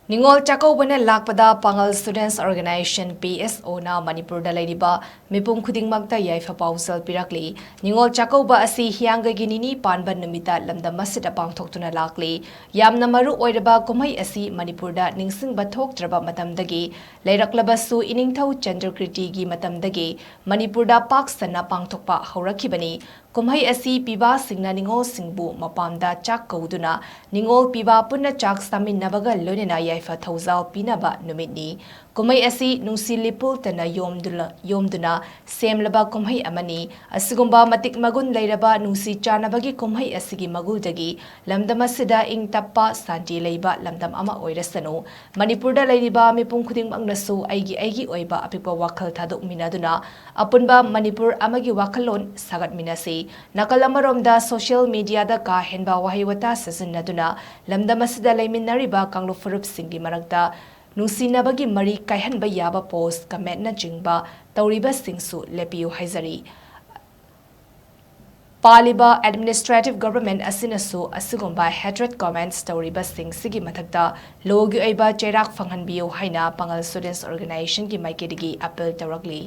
Ningol Chakkaubana Lakpada PANGAL Students Organization PSO na Manipur Da Leiriba Mipum Khudingmakta Yaifa Paojel Pirakli Ningol Chakkauba asi hianga ginini panban numita lamdam masida pangthoktuna lakli yamna maru oiraba kumai asi Manipur da ningsing bathok traba matamdagi leiraklabasu iningthau Chandrakriti gi matamdagi Manipur da paksana pangthokpa haurakibani kumai asi piba singna ningol singbu mapamda chak kauduna ningol piba punna chak samin nabaga lonena Yaifa Paojel pinaba numitni kumai asi nungsi lipul tana yomduna semlaba kumai amani asigumba matik magun leiraba nungsi chanabagi kumai asigi maguldagi lamdamasida ing tappa santi leiba lamdam ama oirasanu Manipur Da Leiriba Mipum Khudingmaknasu aigi oiba apikpa wakhal thaduk minaduna apunba Manipur amagi wakhalon sagat minasi nakalamaromda social media da ka henba wahiwata sasinaduna lamdamasida leiminariba kanglu furup singi marakta nungsinabagi mari kaihanba yaba post comment na jingba tauriba singsu lepiu haizari Paliba administrative government asinasu asigumba hatred comments tauriba sing sigi mathakta logi aiba cherak fanghanbiyo haina Pangal Students Organization ki maikedigi appeal tawrakli